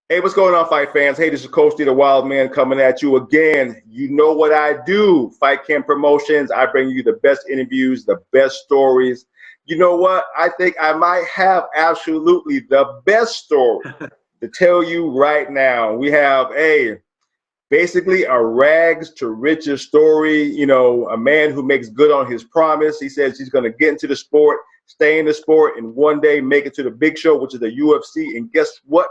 Hey, what's going on, fight fans? Hey, this is Coach D, the Wild Man, coming at you again. You know what I do, Fight Camp Promotions. I bring you the best interviews, the best stories. You know what? I think I might have absolutely the best story to tell you right now. We have basically a rags to riches story. You know, a man who makes good on his promise. He says he's going to get into the sport, stay in the sport, and one day make it to the big show, which is the UFC. And guess what?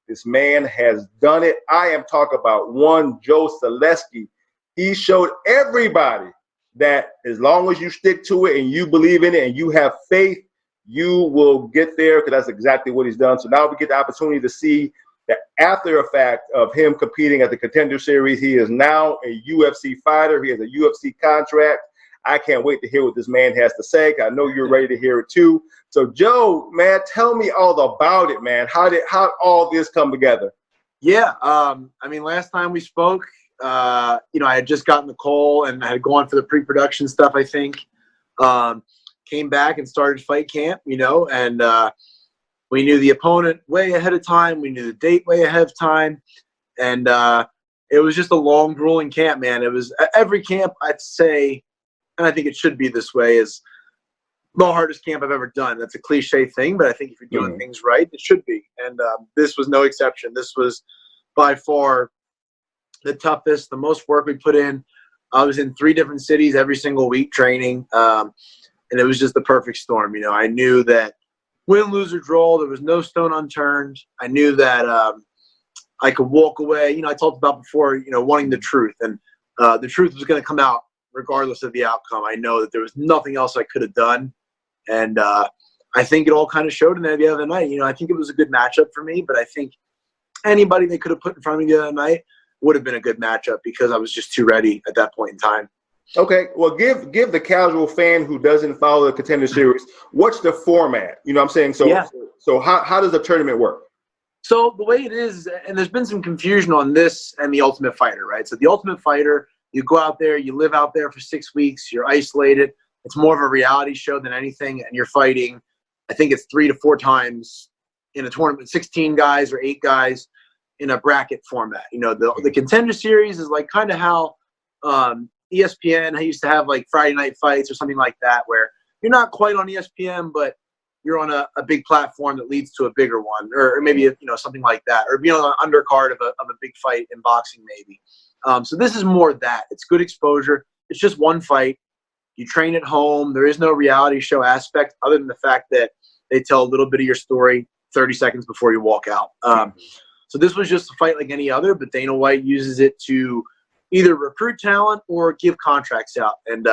This man has done it. I am talking about one Joe Solecki. He showed everybody that as long as you stick to it and you believe in it and you have faith, you will get there, because that's exactly what he's done. So now we get the opportunity to see the after effect of him competing at the Contender Series. He is now a UFC fighter. He has a UFC contract. I can't wait to hear what this man has to say. I know you're ready to hear it too. So, Joe, man, tell me all about it, man. How all this come together? Yeah, I mean, last time we spoke, I had just gotten the call and I had gone for the pre-production stuff, I think. Came back and started fight camp, and we knew the opponent way ahead of time. We knew the date way ahead of time. And it was just a long, grueling camp, man. It was every camp, I'd say, and I think it should be this way, is the hardest camp I've ever done. That's a cliche thing, but I think if you're doing things right, it should be. And this was no exception. This was by far the toughest, the most work we put in. I was in 3 different cities every single week training, and it was just the perfect storm. I knew that win, lose, or draw, there was no stone unturned. I knew that I could walk away. I talked about before, wanting the truth, and the truth was going to come out regardless of the outcome. I know that there was nothing else I could have done. And I think it all kind of showed in there the other night. I think it was a good matchup for me, but I think anybody they could have put in front of me the other night would have been a good matchup because I was just too ready at that point in time. Okay, well, give the casual fan who doesn't follow the Contender Series, what's the format? You know what I'm saying? So, yeah. So how does the tournament work? So the way it is, and there's been some confusion on this and the Ultimate Fighter, right? So the Ultimate Fighter, you go out there, you live out there for 6 weeks, you're isolated. It's more of a reality show than anything, and you're fighting, I think it's 3 to 4 times in a tournament, 16 guys or 8 guys in a bracket format. The Contender Series is like kind of how ESPN used to have like Friday night fights or something like that, where you're not quite on ESPN, but you're on a big platform that leads to a bigger one, or maybe something like that, or be on an undercard of a big fight in boxing maybe. So this is more that. It's good exposure. It's just one fight. You train at home. There is no reality show aspect other than the fact that they tell a little bit of your story 30 seconds before you walk out. So this was just a fight like any other, but Dana White uses it to either recruit talent or give contracts out. And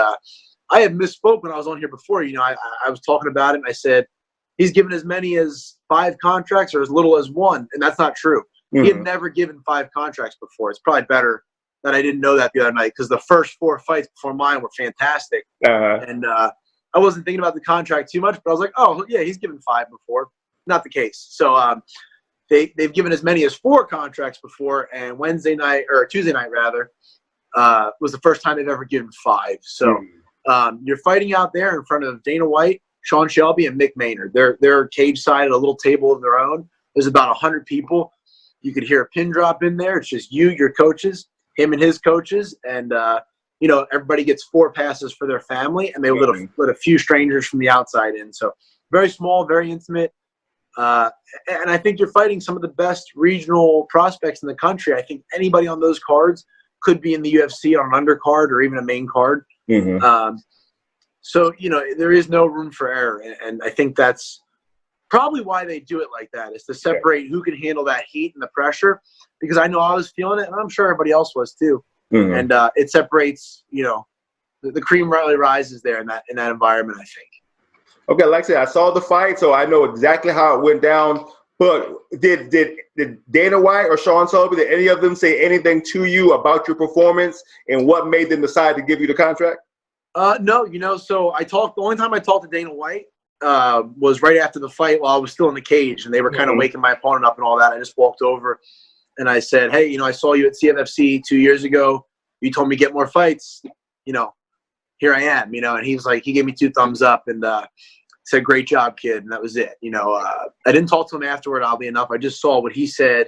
I had misspoke when I was on here before. I was talking about it, and I said he's given as many as 5 contracts or as little as 1, and that's not true. He had never given 5 contracts before. It's probably better that I didn't know that the other night, because the first 4 fights before mine were fantastic. And I wasn't thinking about the contract too much, but I was like, oh, yeah, he's given 5 before. Not the case. So they've given as many as 4 contracts before, and Tuesday night rather, was the first time they've ever given 5. So you're fighting out there in front of Dana White, Sean Shelby, and Mick Maynard. They're cage side at a little table of their own. There's about 100 people. You could hear a pin drop in there. It's just you, your coaches, him and his coaches, and everybody gets 4 passes for their family, and they let a few strangers from the outside in. So very small, very intimate, and I think you're fighting some of the best regional prospects in the country. I think anybody on those cards could be in the UFC on an undercard or even a main card. So there is no room for error, and I think that's probably why they do it like that, is to separate who can handle that heat and the pressure, because I know I was feeling it, and I'm sure everybody else was too. And it separates, the cream really rises there in that environment, I think. Okay, like I said, I saw the fight, so I know exactly how it went down. But did Dana White or Sean Sullivan, did any of them say anything to you about your performance and what made them decide to give you the contract? No, so the only time I talked to Dana White was right after the fight while I was still in the cage, and they were kind of waking my opponent up and all that. I just walked over and I said, hey, I saw you at CFFC 2 years ago. You told me to get more fights. Here I am, and he was like, he gave me 2 thumbs up and said, great job, kid. And that was it. I didn't talk to him afterward, oddly enough. I just saw what he said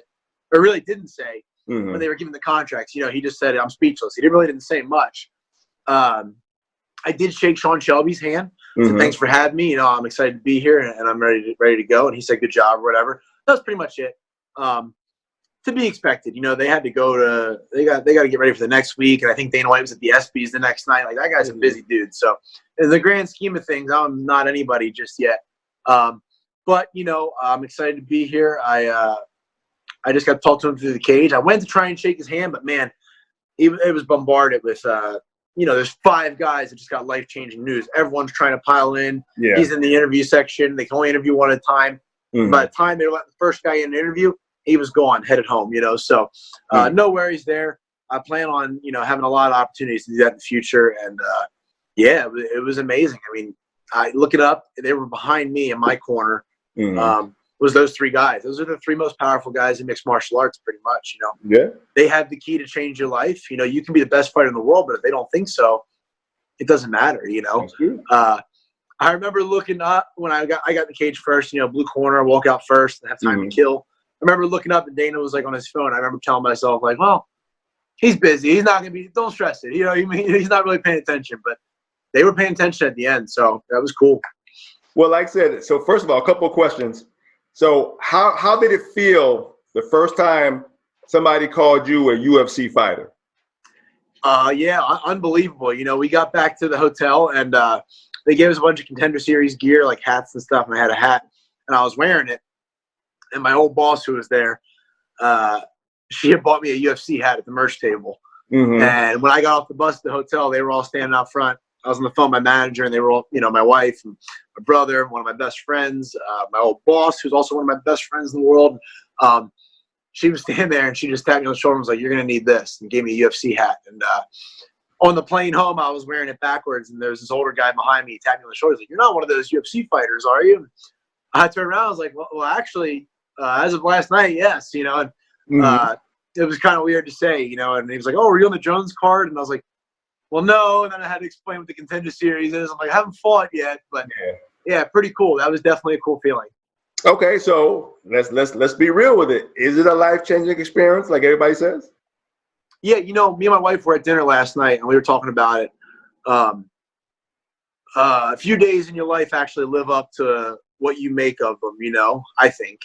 or really didn't say Mm-hmm. when they were giving the contracts. You know, he just said, I'm speechless. He really didn't say much. I did shake Sean Shelby's hand. Mm-hmm. Said, thanks for having me. You know, I'm excited to be here, and I'm ready to go. And he said, good job, or whatever. That's pretty much it. To be expected. You know, they had to go to they got to get ready for the next week, and I think Dana White was at the ESPYs the next night. Like, that guy's a busy dude. So in the grand scheme of things, I'm not anybody just yet. But you know, I'm excited to be here. I just got to talk to him through the cage. I went to try and shake his hand, but man, it was bombarded with you know, there's 5 guys that just got life-changing news. Everyone's trying to pile in. Yeah. He's in the interview section. They can only interview one at a time. Mm-hmm. By the time they let the first guy in an interview, he was gone, headed home, you know. So no worries there. I plan on, you know, having a lot of opportunities to do that in the future. And, yeah, it was amazing. I mean, I look it up. They were behind me in my corner. Mm-hmm. Was those 3 guys. Those are the 3 most powerful guys in mixed martial arts, pretty much, you know. Yeah. They have the key to change your life. You know, you can be the best fighter in the world, but if they don't think so, it doesn't matter, you know. I remember looking up when I got in the cage first, you know, blue corner, walk out first, and have time to kill. I remember looking up and Dana was like on his phone. I remember telling myself, like, well, he's busy. He's not going to be – don't stress it. You know, he's not really paying attention. But they were paying attention at the end, so that was cool. Well, like I said, so first of all, a couple of questions. So how did it feel the first time somebody called you a UFC fighter? Yeah, unbelievable. You know, we got back to the hotel, and they gave us a bunch of Contender Series gear, like hats and stuff, and I had a hat, and I was wearing it. And my old boss who was there, she had bought me a UFC hat at the merch table. Mm-hmm. And when I got off the bus to the hotel, they were all standing out front. I was on the phone with my manager, and they were all, you know, my wife and my brother, one of my best friends, my old boss, who's also one of my best friends in the world. She was standing there, and she just tapped me on the shoulder and was like, you're going to need this, and gave me a UFC hat. And on the plane home, I was wearing it backwards, and there was this older guy behind me tapping me on the shoulder. He's like, you're not one of those UFC fighters, are you? And I turned around. I was like, well actually, as of last night, yes, you know. And it was kind of weird to say, you know. And he was like, oh, were you on the Jones card? And I was like, well, no. And then I had to explain what the Contender Series is. I'm like, I haven't fought yet, but yeah, pretty cool. That was definitely a cool feeling. Okay, so let's be real with it. Is it a life-changing experience, like everybody says? Yeah, you know, me and my wife were at dinner last night, and we were talking about it. A few days in your life actually live up to what you make of them, you know, I think.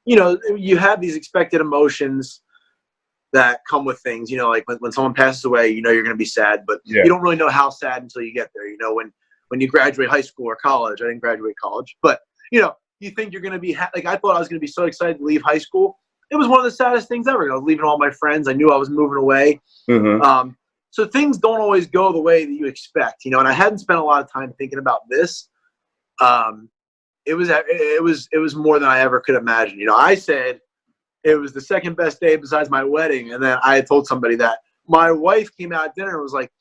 You know, you have these expected emotions that come with things, you know, like when someone passes away, you know you're going to be sad, but you don't really know how sad until you get there. You know, when you graduate high school or college, I didn't graduate college, but, you know, you think you're going to be like, I thought I was going to be so excited to leave high school. It was one of the saddest things ever. I was leaving all my friends. I knew I was moving away. So things don't always go the way that you expect, you know, and I hadn't spent a lot of time thinking about this. It was more than I ever could imagine. You know, I said it was the second best day besides my wedding. And then I had told somebody that. My wife came out at dinner and was like,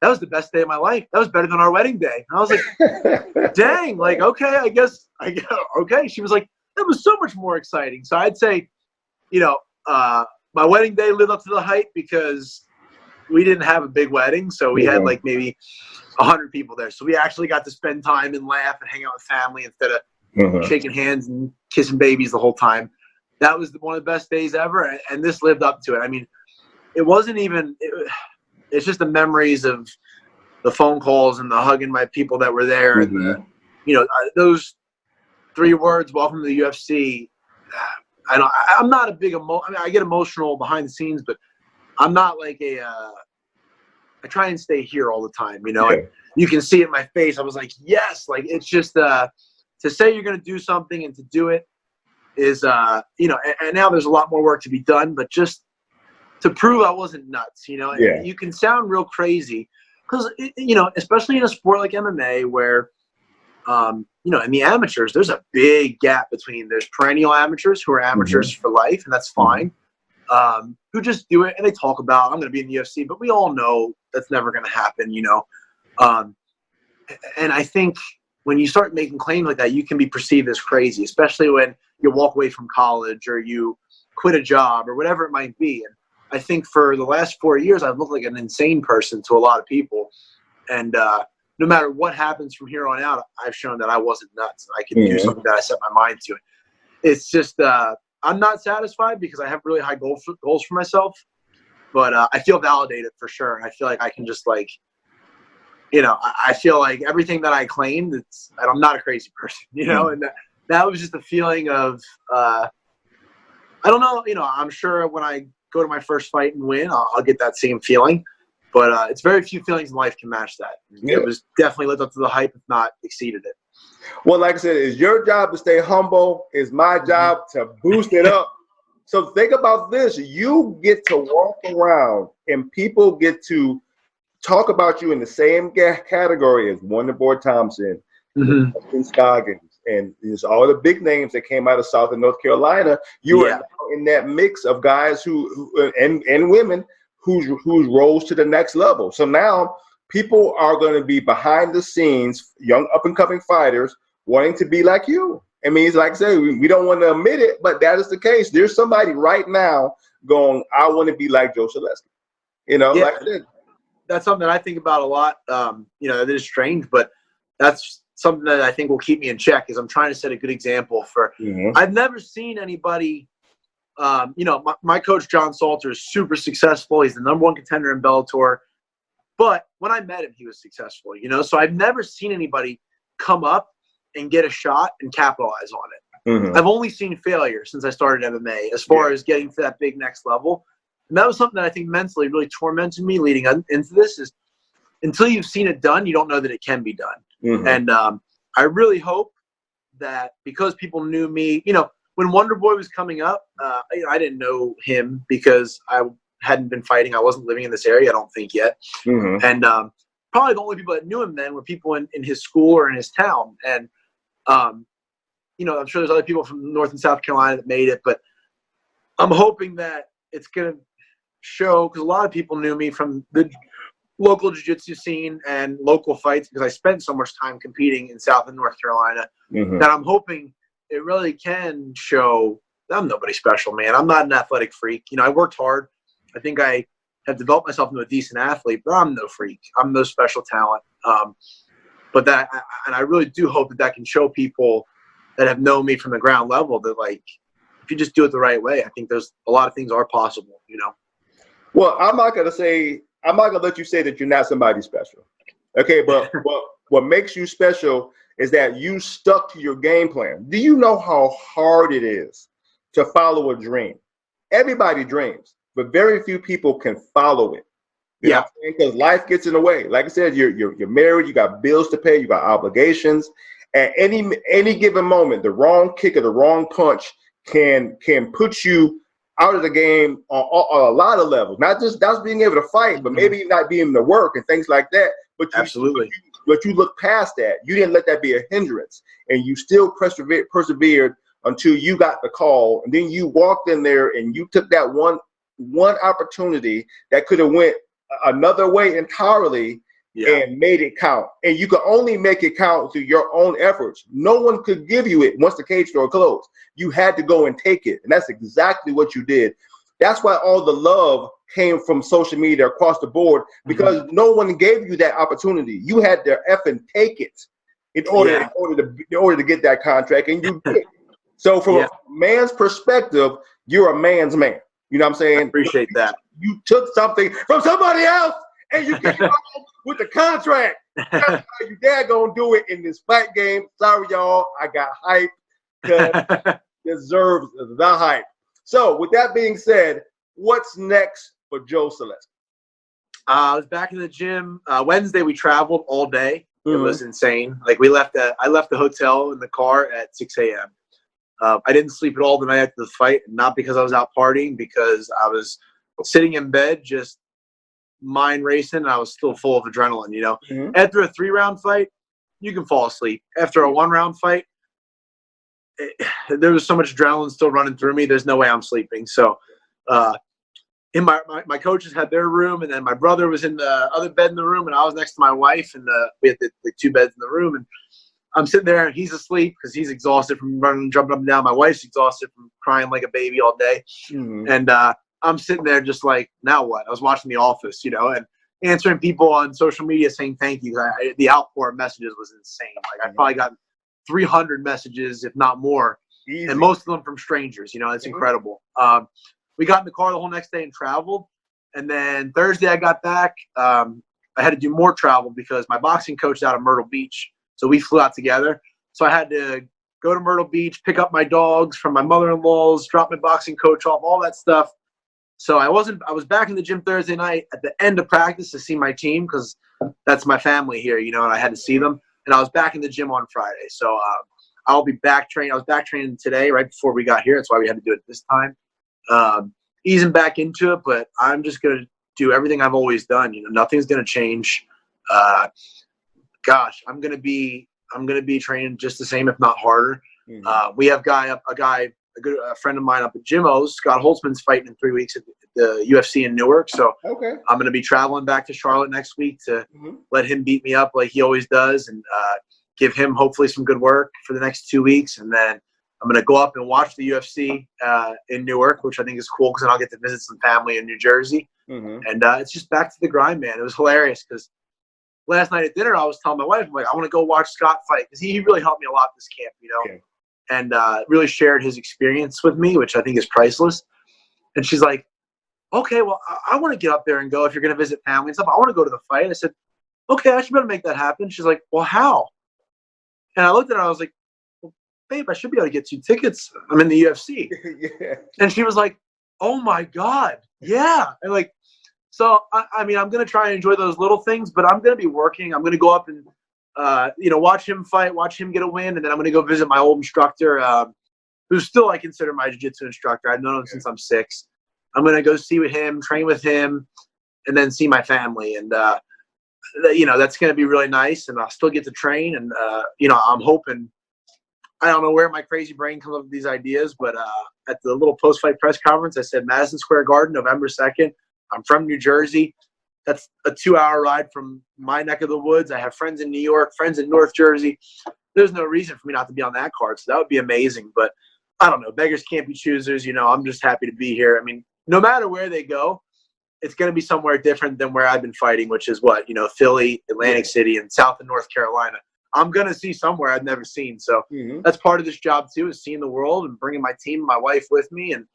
that was the best day of my life. That was better than our wedding day. And I was like, dang, like, okay, I guess, okay. She was like, that was so much more exciting. So I'd say, you know, my wedding day lived up to the hype because we didn't have a big wedding. So we had like maybe 100 people there. So we actually got to spend time and laugh and hang out with family instead of shaking hands and kissing babies the whole time. That was one of the best days ever. And this lived up to it. I mean, it wasn't even it's just the memories of the phone calls and the hugging my people that were there. And the, you know, those 3 words, welcome to the UFC. I'm not a big I mean, I get emotional behind the scenes, but I'm not like I try and stay here all the time, you know. And you can see it in my face. I was like, yes, like it's just to say you're going to do something and to do it is, you know, and now there's a lot more work to be done, but just to prove I wasn't nuts, you know. And you can sound real crazy because, you know, especially in a sport like MMA where, you know, in the amateurs, there's a big gap between there's perennial amateurs who are amateurs for life, and that's fine. Who just do it and they talk about, I'm going to be in the UFC, but we all know that's never going to happen, you know. And I think when you start making claims like that, you can be perceived as crazy, especially when you walk away from college or you quit a job or whatever it might be. And I think for the last 4 years, I've looked like an insane person to a lot of people. And no matter what happens from here on out, I've shown that I wasn't nuts and I can do something that I set my mind to. It's just I'm not satisfied because I have really high goals for myself, but I feel validated for sure. And I feel like I can just like, I feel like everything that I claimed, and I'm not a crazy person, and that was just a feeling of, I don't know, I'm sure when I go to my first fight and win, I'll get that same feeling, but it's very few feelings in life can match that. It was definitely lived up to the hype, if not exceeded it. Well, like I said, it's your job to stay humble. It's my job to boost it up. So think about this. You get to walk around and people get to talk about you in the same category as Wonderboy Thompson, Justin Scoggins, and there's all the big names that came out of South and North Carolina. You are now in that mix of guys who and women who's rose to the next level. So now people are going to be behind the scenes, young up and coming fighters wanting to be like you. I mean, it's like I say, we don't want to admit it, but that is the case. There's somebody right now going, I want to be like Joe Solecki. Like I said. That's something that I think about a lot. That is strange, but that's something that I think will keep me in check, is I'm trying to set a good example for, I've never seen anybody, my coach, John Salter, is super successful. He's the #1 contender in Bellator, but when I met him, he was successful, so I've never seen anybody come up and get a shot and capitalize on it. I've only seen failure since I started MMA as far as getting to that big next level. And that was something that I think mentally really tormented me leading into this, is until you've seen it done, you don't know that it can be done. And I really hope that because people knew me, when Wonderboy was coming up, I didn't know him because I hadn't been fighting. I wasn't living in this area, I don't think yet. And probably the only people that knew him then were people in his school or in his town. And, I'm sure there's other people from North and South Carolina that made it, but I'm hoping that it's going to show, because a lot of people knew me from the local jiu-jitsu scene and local fights, because I spent so much time competing in South and North Carolina, that I'm hoping it really can show that I'm nobody special, man. I'm not an athletic freak. I worked hard. I think I have developed myself into a decent athlete, but I'm no freak. I'm no special talent. But I really do hope that can show people that have known me from the ground level that, like, if you just do it the right way, I think there's a lot of things are possible, Well, I'm not going to let you say that you're not somebody special. Okay, but what makes you special is that you stuck to your game plan. Do you know how hard it is to follow a dream? Everybody dreams, but very few people can follow it. You know what I'm saying? Because life gets in the way. Like I said, you're married, you got bills to pay, you got obligations. At any given moment, the wrong kick or the wrong punch can put you out of the game on a lot of levels. Not just being able to fight, but maybe not being able to work and things like that. But you look past that. You didn't let that be a hindrance, and you still persevered until you got the call, and then you walked in there and you took that one opportunity that could have went another way entirely and made it count. And you could only make it count through your own efforts. No one could give you it once the cage door closed. You had to go and take it, and that's exactly what you did. That's why all the love came from social media across the board, because no one gave you that opportunity. You had to effing take it in order to get that contract, and you did. So from a man's perspective, you're a man's man. You know what I'm saying? I appreciate that. You took something from somebody else and you came out with the contract. That's how your dad gonna do it in this fight game. Sorry, y'all. I got hype because deserves the hype. So with that being said, what's next for Joe Solecki? I was back in the gym. Wednesday we traveled all day. It was insane. Like I left the hotel in the car at 6 a.m. I didn't sleep at all the night after the fight, not because I was out partying, because I was sitting in bed, just mind racing, and I was still full of adrenaline, After a 3-round fight, you can fall asleep. After a 1-round fight, there was so much adrenaline still running through me, there's no way I'm sleeping. So in my coaches had their room, and then my brother was in the other bed in the room, and I was next to my wife, and we had the 2 beds in the room, and I'm sitting there, and he's asleep because he's exhausted from running, jumping up and down. My wife's exhausted from crying like a baby all day. And I'm sitting there just like, now what? I was watching The Office, and answering people on social media saying thank you. The outpour of messages was insane. Like I probably got 300 messages, if not more, Easy. And most of them from strangers. You know, it's incredible. We got in the car the whole next day and traveled. And then Thursday I got back. I had to do more travel because my boxing coach is out of Myrtle Beach. So we flew out together. So I had to go to Myrtle Beach, pick up my dogs from my mother-in-law's, drop my boxing coach off, all that stuff. So I was back in the gym Thursday night at the end of practice to see my team because that's my family here, you know, and I had to see them. And I was back in the gym on Friday. So I'll be back training. I was back training today right before we got here. That's why we had to do it this time. Easing back into it, but I'm just going to do everything I've always done. You know, nothing's going to change. Gosh, I'm going to be training just the same, if not harder. We have a good friend of mine up at Jimmo's, Scott Holtzman's fighting in 3 weeks at the UFC in Newark. So I'm going to be traveling back to Charlotte next week to let him beat me up like he always does and give him hopefully some good work for the next 2 weeks. And then I'm going to go up and watch the UFC in Newark, which I think is cool because then I'll get to visit some family in New Jersey. And it's just back to the grind, man. It was hilarious because last night at dinner I was telling my wife, I'm like, I want to go watch Scott fight because he really helped me a lot this camp, you know. And really shared his experience with me, which I think is priceless. And she's like, okay, well, I want to get up there and go if you're going to visit family and stuff. I want to go to the fight. I said, okay, I should be able to make that happen. She's like, well, how? And I looked at her, I was like, well, babe, I should be able to get 2 tickets. I'm in the UFC. And she was like, oh, my God. Yeah. And like, so, I mean, I'm going to try and enjoy those little things, but I'm going to be working. I'm going to go up and you know, watch him fight, watch him get a win, and then I'm going to go visit my old instructor, who's still I consider my jiu-jitsu instructor. I've known him since I'm 6. I'm going to go see with him, train with him, and then see my family. And, you know, that's going to be really nice, and I'll still get to train. And, you know, I'm hoping – I don't know where my crazy brain comes up with these ideas, but at the little post-fight press conference, I said Madison Square Garden, November 2nd. I'm from New Jersey. That's a 2-hour ride from my neck of the woods. I have friends in New York, friends in North Jersey. There's no reason for me not to be on that card, so that would be amazing. But I don't know. Beggars can't be choosers. You know, I'm just happy to be here. I mean, no matter where they go, it's going to be somewhere different than where I've been fighting, which is what, you know, Philly, Atlantic City, and South and North Carolina. I'm going to see somewhere I've never seen. So that's part of this job, too, is seeing the world and bringing my team, my wife with me. And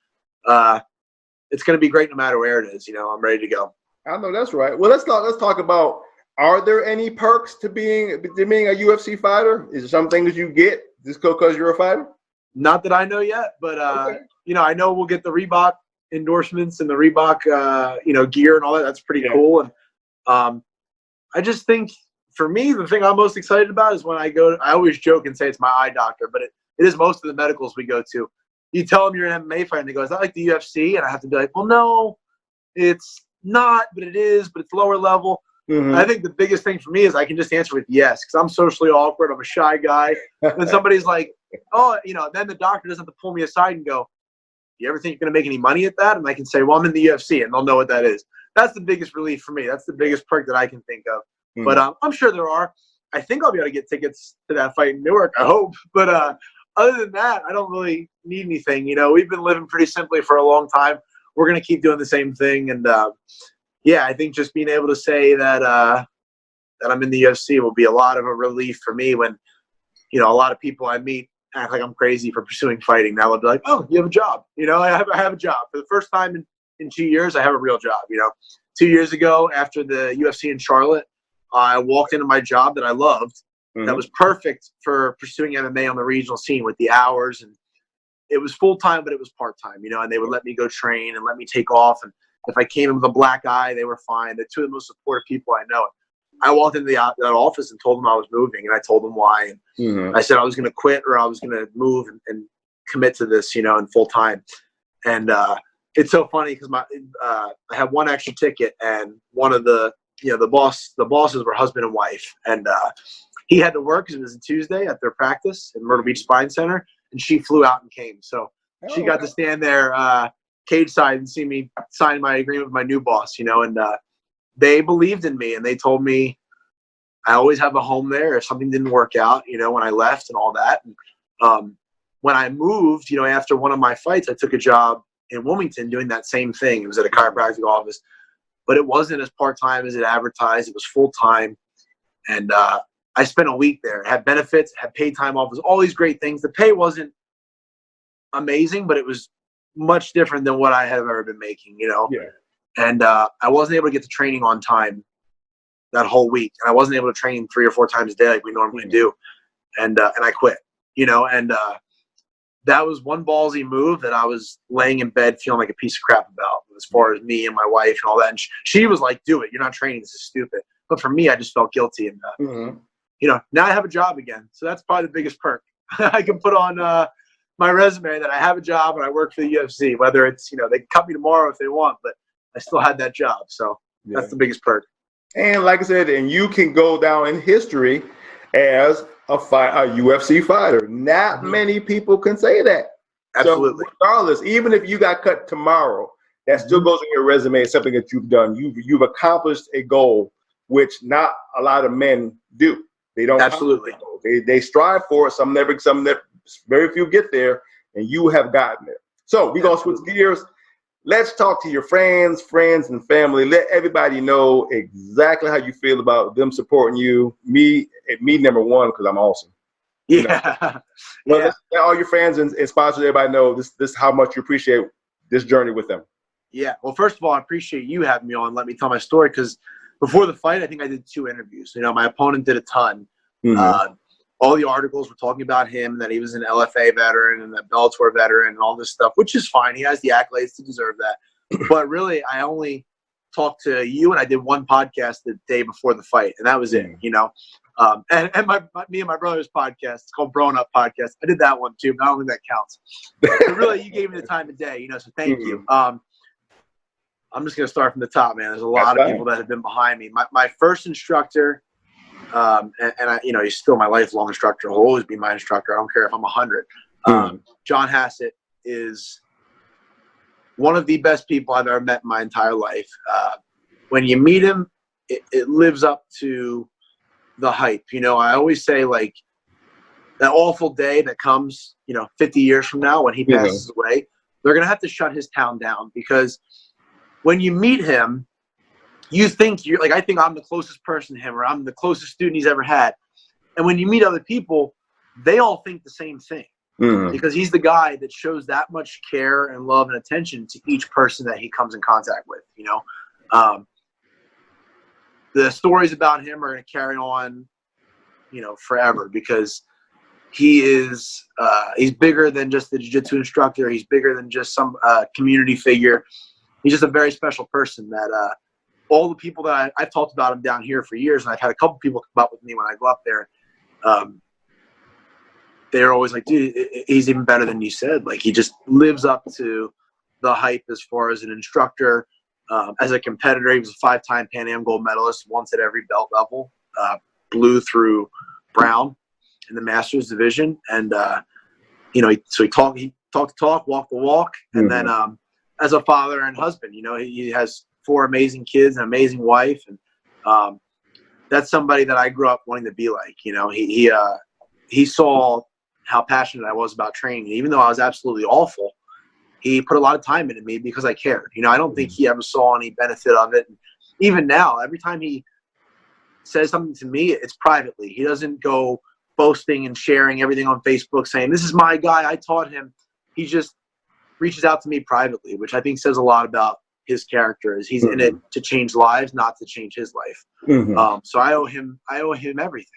it's going to be great no matter where it is. You know, I'm ready to go. I know that's right. Well, let's talk about, are there any perks to being a UFC fighter? Is there some things you get just because you're a fighter? Not that I know yet, but you know, I know we'll get the Reebok endorsements and the Reebok you know, gear and all that. That's pretty cool. And I just think for me, the thing I'm most excited about is when I always joke and say it's my eye doctor, but it is most of the medicals we go to. You tell them you're an MMA fighter and they go, is that like the UFC? And I have to be like, well, no, it's not, but it is, but it's lower level. I think the biggest thing for me is I can just answer with yes, because I'm socially awkward. I'm a shy guy. And somebody's like, oh, you know, then the doctor doesn't have to pull me aside and go, do you ever think you're going to make any money at that? And I can say, well, I'm in the UFC, and they'll know what that is. That's the biggest relief for me. That's the biggest perk that I can think of. But I'm sure there are. I think I'll be able to get tickets to that fight in Newark, I hope. But other than that, I don't really need anything. You know, we've been living pretty simply for a long time. We're going to keep doing the same thing. And, yeah, I think just being able to say that that I'm in the UFC will be a lot of a relief for me when, you know, a lot of people I meet act like I'm crazy for pursuing fighting. Now they'll be like, oh, you have a job. You know, I have a job. For the first time in 2 years, I have a real job. You know, 2 years ago after the UFC in Charlotte, I walked into my job that I loved. That was perfect for pursuing MMA on the regional scene with the hours, and it was full-time, but it was part-time, you know, and they would let me go train and let me take off. And if I came in with a black eye, they were fine. They're 2 of the most supportive people I know. I walked into that office and told them I was moving, and I told them why. And I said I was going to quit or I was going to move and commit to this, you know, in full time. And it's so funny because I had one extra ticket, and one of the, you know, the bosses were husband and wife, and he had to work because it was a Tuesday at their practice in Myrtle Beach Spine Center, and she flew out and came. So she got to stand there cage side and see me sign my agreement with my new boss, you know, and they believed in me, and they told me I always have a home there if something didn't work out, you know, when I left and all that. And when I moved, you know, after one of my fights, I took a job in Wilmington doing that same thing. It was at a chiropractic office, but it wasn't as part-time as it advertised. It was full-time. And I spent a week there. It had benefits, had paid time off, it was all these great things. The pay wasn't amazing, but it was much different than what I have ever been making, Yeah. And I wasn't able to get to training on time that whole week, and I wasn't able to train 3 or 4 times a day like we normally do, and I quit, and that was one ballsy move that I was laying in bed feeling like a piece of crap about, as far as me and my wife and all that. And she was like, "Do it. You're not training. This is stupid." But for me, I just felt guilty, and now I have a job again, so that's probably the biggest perk. I can put on my resume that I have a job and I work for the UFC. Whether it's they can cut me tomorrow if they want, but I still had that job, so that's the biggest perk. And like I said, and you can go down in history as a UFC fighter. Not many people can say that. Absolutely. So regardless, even if you got cut tomorrow, that still goes on your resume as something that you've done. You've accomplished a goal, which not a lot of men do. They don't. Absolutely. They strive for it. Some never. Very few get there, and you have gotten there. So we're gonna switch gears. Let's talk to your friends, and family. Let everybody know exactly how you feel about them supporting you. Me number one, because I'm awesome. Yeah. Let all your fans and sponsors, everybody know this how much you appreciate this journey with them. Yeah. Well, first of all, I appreciate you having me on. Let me tell my story, because before the fight, I think I did 2 interviews. My opponent did a ton. All the articles were talking about him, that he was an LFA veteran and a Bellator veteran and all this stuff, which is fine. He has the accolades to deserve that. But really, I only talked to you, and I did 1 podcast the day before the fight, and that was it, And me and my brother's podcast, it's called Brown Up Podcast. I did that one too, but I don't think that counts. But really, you gave me the time of day, so thank you. I'm just going to start from the top, man. There's a lot of people that have been behind me. My first instructor, he's still my lifelong instructor. He'll always be my instructor. I don't care if I'm 100. John Hassett is one of the best people I've ever met in my entire life. When you meet him, it lives up to the hype. I always say, like, that awful day that comes, 50 years from now when he passes away, they're going to have to shut his town down, because when you meet him, you think I think I'm the closest person to him, or I'm the closest student he's ever had. And when you meet other people, they all think the same thing, because he's the guy that shows that much care and love and attention to each person that he comes in contact with. The stories about him are going to carry on, forever, because he's bigger than just the jiu-jitsu instructor. He's bigger than just some community figure. He's just a very special person that all the people that I've talked about him down here for years, and I've had a couple people come up with me when I go up there. They're always like, "Dude, he's even better than you said." Like, he just lives up to the hype as far as an instructor. As a competitor, he was a 5-time Pan Am gold medalist, once at every belt level, blue through brown in the Masters division. And he talked the talk, walked the walk, and then as a father and husband, he has 4 amazing kids, an amazing wife, and that's somebody that I grew up wanting to be like. He saw how passionate I was about training, and even though I was absolutely awful, he put a lot of time into me because I cared. I don't think he ever saw any benefit of it. And even now, every time he says something to me, it's privately. He doesn't go boasting and sharing everything on Facebook saying, "This is my guy, I taught him." He just reaches out to me privately, which I think says a lot about his character. Is he's in it to change lives, not to change his life. So I owe him everything.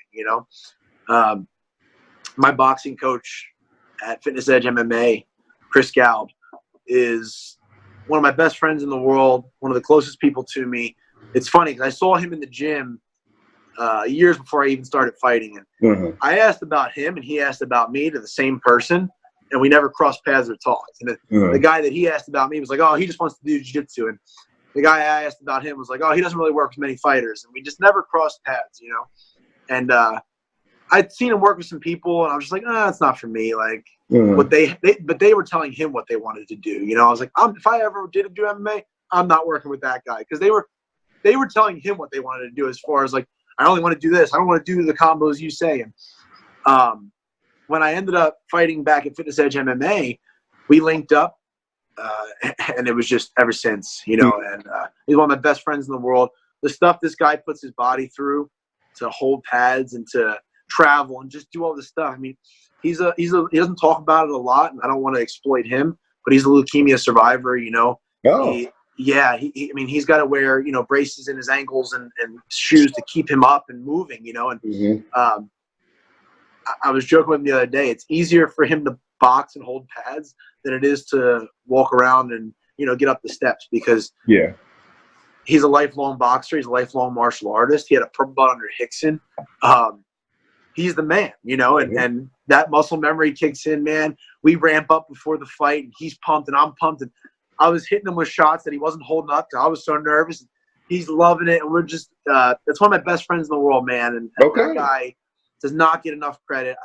My boxing coach at Fitness Edge MMA, Chris Galb, is one of my best friends in the world, one of the closest people to me. It's funny because I saw him in the gym years before I even started fighting. And I asked about him, and he asked about me to the same person, and we never crossed paths or talked. And the guy that he asked about me was like, "Oh, he just wants to do jiu-jitsu." And the guy I asked about him was like, "Oh, he doesn't really work with many fighters." And we just never crossed paths, And I'd seen him work with some people, and I was just like, "It's not for me." Like, but they were telling him what they wanted to do. I was like, if I ever did do MMA, I'm not working with that guy, because they were telling him what they wanted to do, as far as like, "I only want to do this. I don't want to do the combos you say." And when I ended up fighting back at Fitness Edge MMA, we linked up, and it was just ever since. And he's one of my best friends in the world. The stuff this guy puts his body through to hold pads and to travel and just do all this stuff. I mean, he doesn't talk about it a lot, and I don't want to exploit him, but he's a leukemia survivor, you know. Oh. I mean, he's got to wear, you know, braces in his ankles and shoes to keep him up and moving, you know. And I was joking with him the other day. It's easier for him to box and hold pads than it is to walk around and, you know, get up the steps, because he's a lifelong boxer. He's a lifelong martial artist. He had a purple belt under Hickson. He's the man, you know, and that muscle memory kicks in, man. We ramp up before the fight, and he's pumped, and I'm pumped. And I was hitting him with shots that he wasn't holding up to. I was so nervous. He's loving it, and we're just that's one of my best friends in the world, man. And that guy does not get enough credit.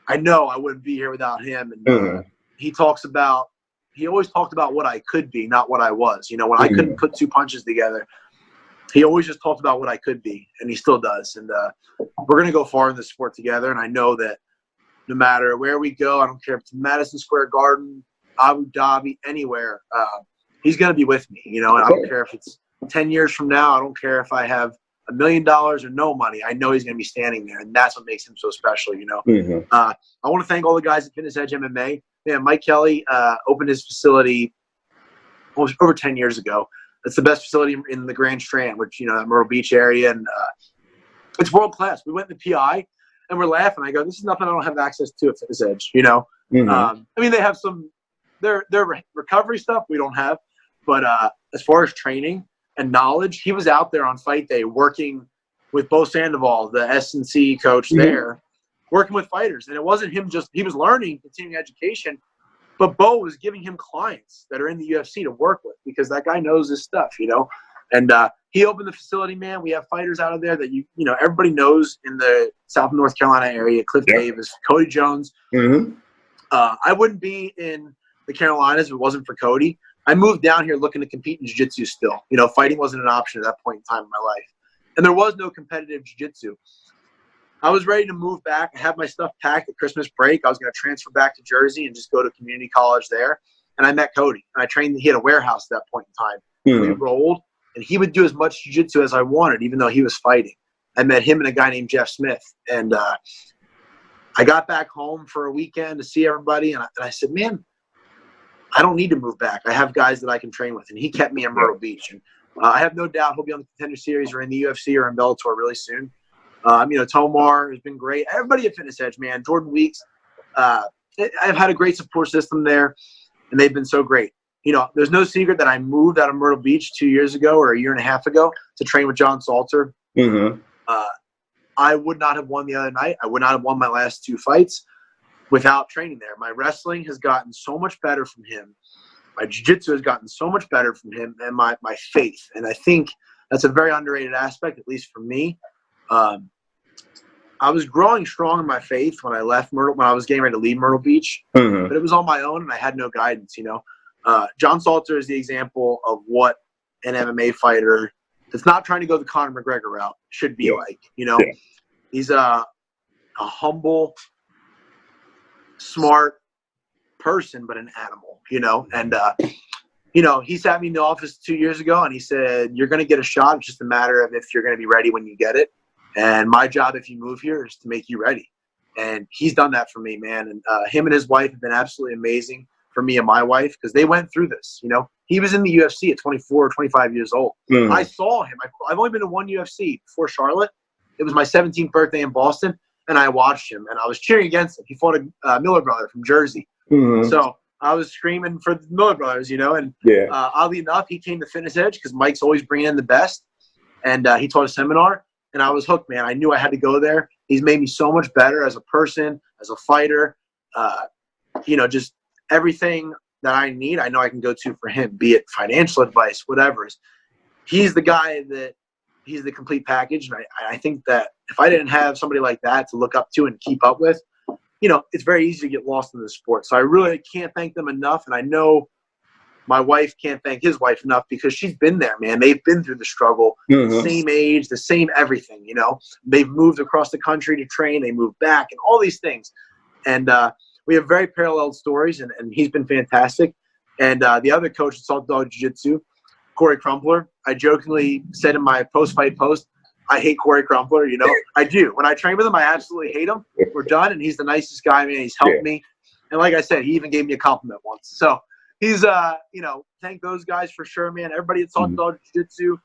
I know I wouldn't be here without him. And he always talked about what I could be, not what I was. You know, when I couldn't put two punches together, he always just talked about what I could be, and he still does. And we're going to go far in this sport together, and I know that no matter where we go, I don't care if it's Madison Square Garden, Abu Dhabi, anywhere, he's going to be with me, you know, and I don't care if it's 10 years from now. I don't care if I have $1 million or no money. I know he's going to be standing there, and that's what makes him so special, you know. I want to thank all the guys at Fitness Edge MMA. Man, Mike Kelly opened his facility almost over 10 years ago. It's the best facility in the Grand Strand, which, you know, that Myrtle Beach area, and it's world class. We went to PI, and we're laughing. I go, this is nothing I don't have access to at Fitness Edge, you know. I mean, they have some their recovery stuff we don't have, but as far as training and knowledge, he was out there on fight day working with Bo Sandoval, the S&C coach there, working with fighters. And it wasn't him just – he was learning, continuing education, but Bo was giving him clients that are in the UFC to work with, because that guy knows his stuff, you know. And he opened the facility, man. We have fighters out of there that, you know, everybody knows in the South North Carolina area, Cliff Davis, Cody Jones. I wouldn't be in the Carolinas if it wasn't for Cody. I moved down here looking to compete in jiu-jitsu still. You know, fighting wasn't an option at that point in time in my life. And there was no competitive jiu-jitsu. I was ready to move back. I had my stuff packed at Christmas break. I was going to transfer back to Jersey and just go to community college there. And I met Cody. And I trained. He had a warehouse at that point in time. We rolled. And he would do as much jiu-jitsu as I wanted, even though he was fighting. I met him and a guy named Jeff Smith. And I got back home for a weekend to see everybody. And I said, man, I don't need to move back. I have guys that I can train with. And he kept me in Myrtle Beach. And I have no doubt he'll be on the Contender Series or in the UFC or in Bellator really soon. You know, Tomar has been great. Everybody at Fitness Edge, man. Jordan Weeks. I've had a great support system there, and they've been so great. You know, there's no secret that I moved out of Myrtle Beach 2 years ago or a year and a half ago to train with John Salter. I would not have won the other night. I would not have won my last two fights without training there. My wrestling has gotten so much better from him. My jiu-jitsu has gotten so much better from him, and my faith. And I think that's a very underrated aspect, at least for me. I was growing strong in my faith when I left Myrtle, when I was getting ready to leave Myrtle Beach, but it was on my own, and I had no guidance, you know. John Salter is the example of what an MMA fighter that's not trying to go the Conor McGregor route should be like, you know. He's a humble, smart person, but an animal, you know. And, you know, he sat me in the office 2 years ago, and he said, you're going to get a shot. It's just a matter of if you're going to be ready when you get it. And my job, if you move here, is to make you ready. And he's done that for me, man. And him and his wife have been absolutely amazing for me and my wife, because they went through this. You know, he was in the UFC at 24 or 25 years old. I saw him. I've only been to one UFC before Charlotte. It was my 17th birthday in Boston, and I watched him, and I was cheering against him. He fought a Miller brother from Jersey. So I was screaming for the Miller brothers, you know. And oddly enough, he came to Fitness Edge because Mike's always bringing in the best, and he taught a seminar. And I was hooked, man. I knew I had to go there. He's made me so much better as a person, as a fighter. You know, just everything that I need, I know I can go to for him, be it financial advice, whatever. He's the guy that he's the complete package. And I think that if I didn't have somebody like that to look up to and keep up with, you know, it's very easy to get lost in the sport. So I really can't thank them enough. And I know my wife can't thank his wife enough, because she's been there, man. They've been through the struggle, same age, the same everything, you know. They've moved across the country to train. They moved back and all these things. And we have very parallel stories, and he's been fantastic. And the other coach at Salt Dog Jiu-Jitsu, Corey Crumpler, I jokingly said in my post-fight post, I hate Corey Crumpler, you know. I do. When I train with him, I absolutely hate him. We're done, and he's the nicest guy, man. He's helped me. And like I said, he even gave me a compliment once. So he's, you know, thank those guys for sure, man. Everybody that talked about jiu-jitsu,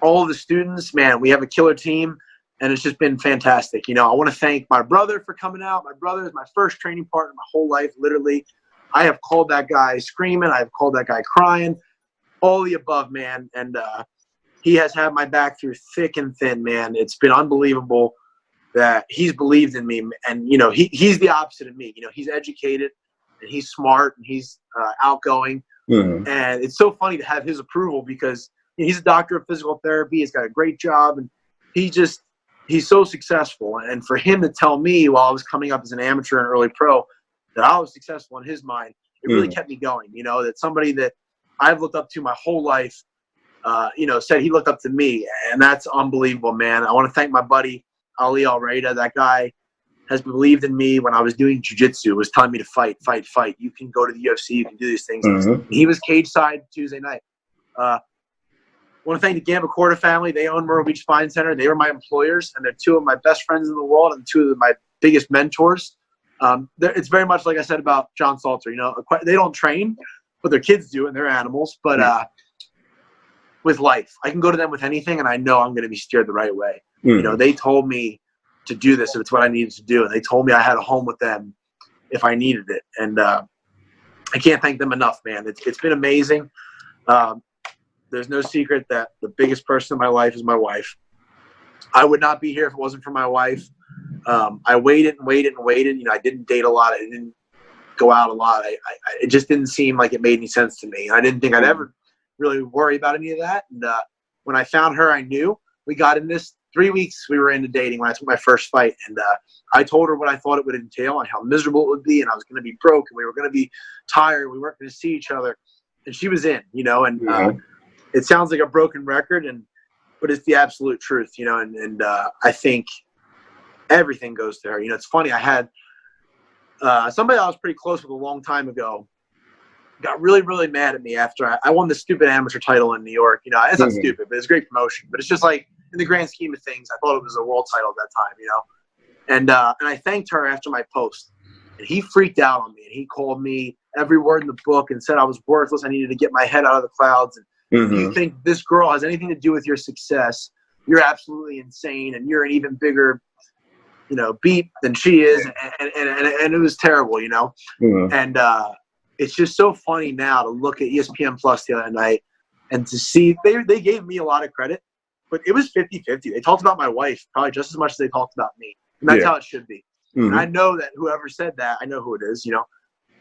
all of the students, man, we have a killer team, and it's just been fantastic. You know, I want to thank my brother for coming out. My brother is my first training partner my whole life, literally. I have called that guy screaming. I have called that guy crying. All the above, man. And he has had my back through thick and thin, man. It's been unbelievable that he's believed in me. And, you know, he's the opposite of me. You know, he's educated, and he's smart, and he's outgoing. And it's so funny to have his approval because he's a doctor of physical therapy. He's got a great job, and he's so successful. And for him to tell me while I was coming up as an amateur and early pro that I was successful in his mind, it really kept me going. You know, that somebody that I've looked up to my whole life, you know, said he looked up to me, and that's unbelievable, man. I want to thank my buddy Ali Alreida. That guy has believed in me when I was doing jiu-jitsu. It was telling me to fight. You can go to the UFC. You can do these things. He was cage side Tuesday night. I want to thank the Gamba Corda family. They own Myrtle Beach Spine Center. They were my employers, and they're two of my best friends in the world and two of my biggest mentors. It's very much like I said about John Salter. You know, they don't train, but their kids do, and they're animals. But with life, I can go to them with anything, and I know I'm going to be steered the right way. You know, they told me to do this if it's what I needed to do, and they told me I had a home with them if I needed it. And I can't thank them enough, man. It's been amazing. There's no secret that the biggest person in my life is my wife. I would not be here if it wasn't for my wife. I waited. You know, I didn't date a lot. I didn't go out a lot. It just didn't seem like it made any sense to me. I didn't think I'd ever really worry about any of that. And when I found her, I knew. We got in this 3 weeks. We were into dating when I took my first fight, and I told her what I thought it would entail and how miserable it would be, and I was going to be broke, and we were going to be tired. We weren't going to see each other, and she was in. You know, and it sounds like a broken record, but it's the absolute truth. You know, and I think everything goes to her. You know, it's funny. I had somebody I was pretty close with a long time ago got really, really mad at me after I won the stupid amateur title in New York. You know, it's not stupid, but it's a great promotion. But it's just like, in the grand scheme of things, I thought it was a world title at that time, you know. And I thanked her after my post. And he freaked out on me. And he called me every word in the book and said I was worthless. I needed to get my head out of the clouds. And if you think this girl has anything to do with your success, you're absolutely insane. And you're an even bigger, you know, beat than she is. And it was terrible, you know. And it's just so funny now to look at ESPN Plus the other night and to see they gave me a lot of credit, but it was 50-50. They talked about my wife probably just as much as they talked about me. And that's how it should be. And I know that whoever said that, I know who it is, you know,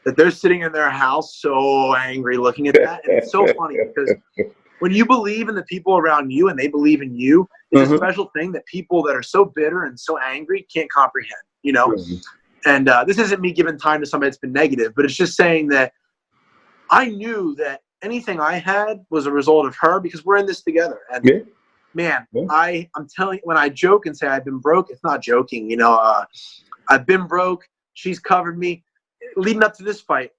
that they're sitting in their house so angry looking at that. And it's so funny because when you believe in the people around you and they believe in you, it's a special thing that people that are so bitter and so angry can't comprehend, you know. And this isn't me giving time to somebody that's been negative, but it's just saying that I knew that anything I had was a result of her because we're in this together. And man, I'm telling you, when I joke and say I've been broke, it's not joking. You know, I've been broke. She's covered me. Leading up to this fight,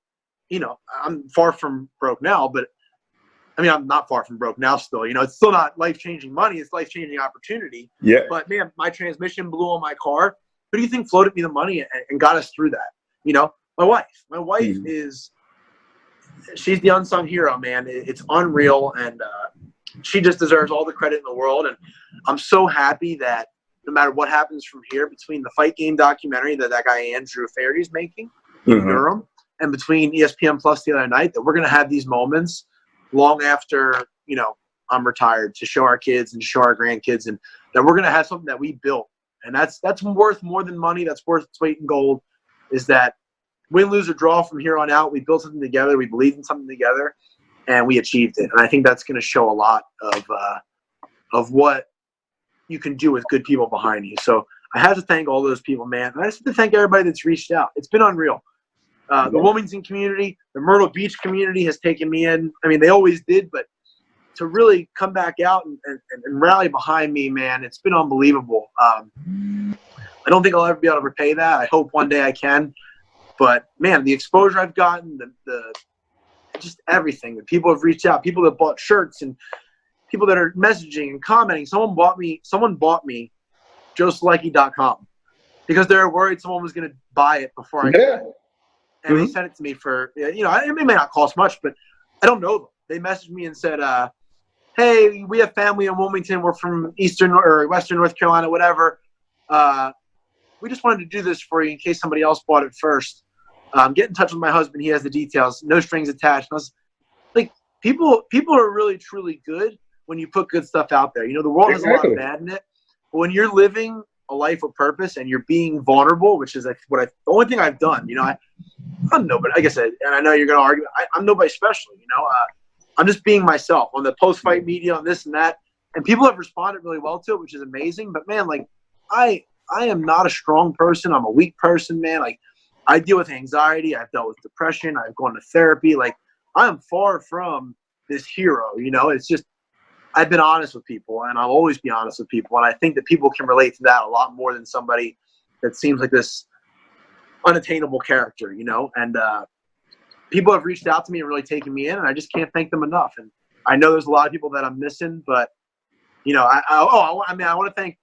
you know, I'm far from broke now, but I mean, I'm not far from broke now still. You know, it's still not life-changing money. It's life-changing opportunity. But, man, my transmission blew on my car. Who do you think floated me the money and got us through that? You know, my wife. My wife is – she's the unsung hero, man. It's unreal, and she just deserves all the credit in the world. And I'm so happy that no matter what happens from here, between the Fight Game documentary that guy Andrew Fairey is making in Durham and between ESPN Plus the other night, that we're going to have these moments long after, you know, I'm retired to show our kids and show our grandkids, and that we're going to have something that we built. And that's worth more than money. That's worth its weight in gold, is that win, lose, or draw from here on out, we built something together. We believed in something together, and we achieved it. And I think that's going to show a lot of what you can do with good people behind you. So I have to thank all those people, man. And I just have to thank everybody that's reached out. It's been unreal. The Wilmington community, the Myrtle Beach community has taken me in. I mean, they always did, but to really come back out and rally behind me, man, it's been unbelievable. I don't think I'll ever be able to repay that. I hope one day I can. But, man, the exposure I've gotten, the just everything. The people have reached out, people that bought shirts and people that are messaging and commenting. Someone bought me joesolecki.com because they're worried someone was going to buy it before I got it. And they sent it to me for, it may not cost much, but I don't know them. They messaged me and said, hey, we have family in Wilmington. We're from Eastern or Western North Carolina, whatever. We just wanted to do this for you in case somebody else bought it first. Get in touch with my husband. He has the details. No strings attached. And I was like, people are really, truly good when you put good stuff out there. The world has a lot of bad in it. But when you're living a life of purpose and you're being vulnerable, which is the only thing I've done. I'm nobody. Like I said, and I know you're going to argue. I'm nobody special. I'm just being myself on the post-fight media, on this and that, and people have responded really well to it, which is amazing. But man, I am not a strong person. I'm a weak person, man. I deal with anxiety. I've dealt with depression. I've gone to therapy. I am far from this hero. It's just I've been honest with people, and I'll always be honest with people. And I think that people can relate to that a lot more than somebody that seems like this unattainable character, And people have reached out to me and really taken me in, and I just can't thank them enough. And I know there's a lot of people that I'm missing, but I want to thank,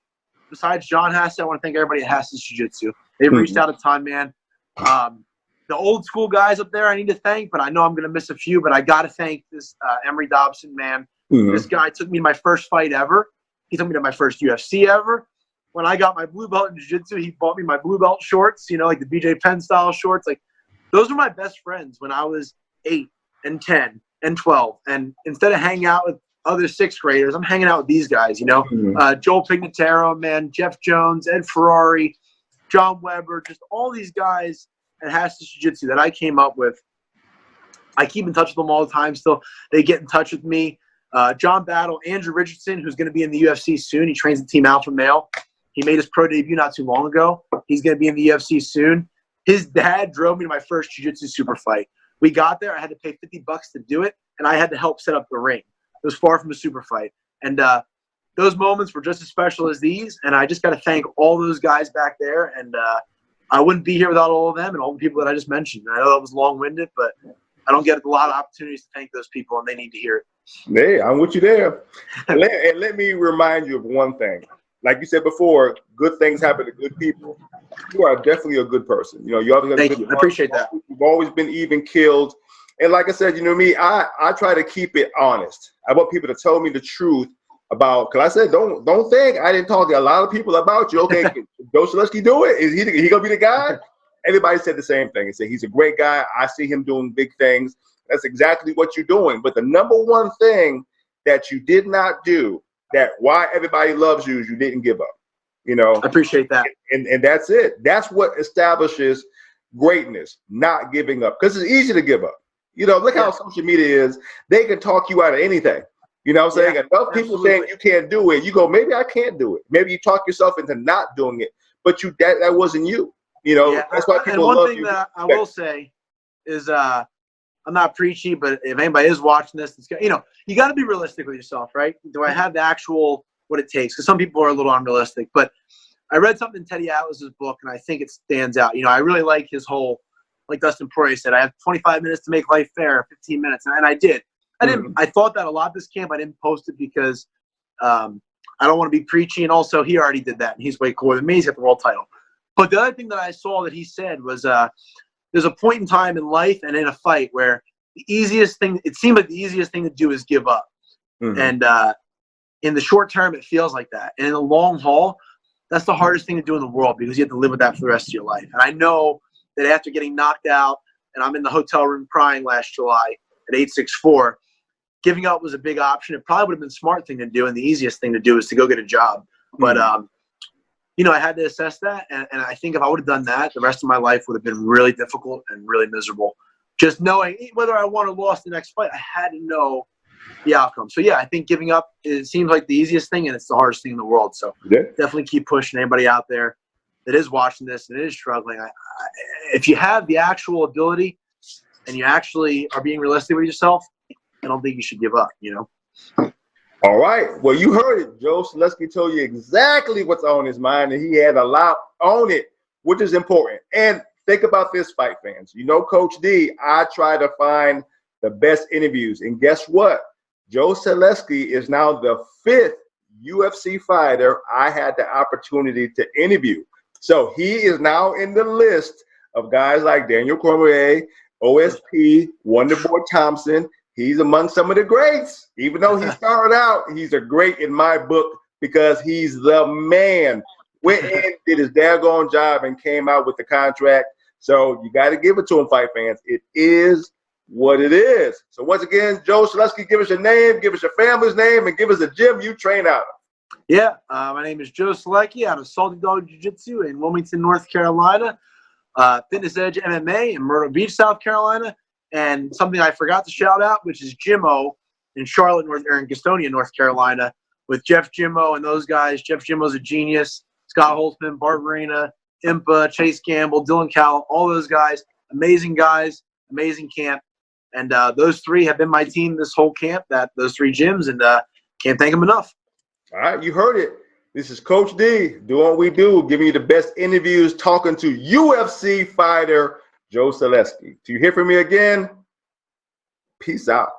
besides John Hassett, I want to thank everybody at Hassett Jiu-Jitsu. They've reached out a ton, man. The old school guys up there I need to thank, but I know I'm going to miss a few. But I got to thank this Emery Dobson, man. This guy took me to my first fight ever. He took me to my first UFC ever. When I got my blue belt in jiu-jitsu, he bought me my blue belt shorts, like the BJ Penn style shorts. Those were my best friends when I was 8 and 10 and 12. And instead of hanging out with other sixth graders, I'm hanging out with these guys, Joel Pignataro, man, Jeff Jones, Ed Ferrari, John Weber, just all these guys at Hassett Jiu-Jitsu that I came up with. I keep in touch with them all the time still. They get in touch with me. John Battle, Andrew Richardson, who's going to be in the UFC soon. He trains the Team Alpha Male. He made his pro debut not too long ago. He's going to be in the UFC soon. His dad drove me to my first jiu-jitsu super fight. We got there. I had to pay $50 to do it, and I had to help set up the ring. It was far from a super fight. And those moments were just as special as these, and I just got to thank all those guys back there. And I wouldn't be here without all of them and all the people that I just mentioned. I know that was long-winded, but I don't get a lot of opportunities to thank those people, and they need to hear it. Hey, I'm with you there. And let me remind you of one thing. Like you said before, good things happen to good people. You are definitely a good person. You always got Thank you. I appreciate that. You've always been even killed. And like I said, me, I try to keep it honest. I want people to tell me the truth about, because I said, don't think I didn't talk to a lot of people about you. Okay, Joe Solecki do it? Is he going to be the guy? Everybody said the same thing. They said, he's a great guy. I see him doing big things. That's exactly what you're doing. But the number one thing that you did not do, that why everybody loves you, is you didn't give up. I appreciate that. And that's it. That's what establishes greatness, not giving up. Because it's easy to give up. Look how social media is. They can talk you out of anything. You know what I'm saying? Enough people saying you can't do it. You go, maybe I can't do it. Maybe you talk yourself into not doing it. But that wasn't you. That's why people love you. And one thing that I will say is I'm not preachy, but if anybody is watching this, you got to be realistic with yourself, right? Do I have the actual what it takes? Because some people are a little unrealistic. But I read something in Teddy Atlas's book, and I think it stands out. I really like his whole, like Dustin Poirier said, I have 25 minutes to make life fair, 15 minutes, and I did. I thought that a lot this camp. I didn't post it because I don't want to be preachy, and also he already did that, and he's way cooler than me. He's got the world title. But the other thing that I saw that he said was there's a point in time in life and in a fight where it seemed like the easiest thing to do is give up. And in the short term, it feels like that. And in the long haul, that's the hardest thing to do in the world because you have to live with that for the rest of your life. And I know that after getting knocked out, and I'm in the hotel room crying last July at 864, giving up was a big option. It probably would have been a smart thing to do, and the easiest thing to do is to go get a job. But I had to assess that, and I think if I would have done that, the rest of my life would have been really difficult and really miserable. Just knowing whether I won or lost the next fight, I had to know the outcome. So, I think giving up, it seems like the easiest thing, and it's the hardest thing in the world. So definitely keep pushing. Anybody out there that is watching this and is struggling, if you have the actual ability and you actually are being realistic with yourself, I don't think you should give up, All right. Well, you heard it. Joe Solecki told you exactly what's on his mind, and he had a lot on it, which is important. And think about this, fight fans. Coach D, I try to find the best interviews. And guess what? Joe Solecki is now the 5th UFC fighter I had the opportunity to interview. So he is now in the list of guys like Daniel Cormier, OSP, Wonderboy Thompson. He's among some of the greats. Even though he started out, he's a great in my book because he's the man. Went in, did his daggone job, and came out with the contract. So you got to give it to him, fight fans. It is what it is. So once again, Joe Solecki, give us your name, give us your family's name, and give us a gym you train out of. Yeah, my name is Joe Solecki out of Salty Dog Jiu-Jitsu in Wilmington, North Carolina. Fitness Edge MMA in Myrtle Beach, South Carolina. And something I forgot to shout out, which is Jimmo in Charlotte, in Gastonia, North Carolina, with Jeff Jimmo and those guys. Jeff Jimmo's a genius. Scott Holtzman, Barbarina, Impa, Chase Gamble, Dylan Cowell, all those guys, amazing camp. And those three have been my team this whole camp, those three gyms, and can't thank them enough. All right, you heard it. This is Coach D doing what we do, giving you the best interviews, talking to UFC fighter Joe Solecki. Till you hear from me again, peace out.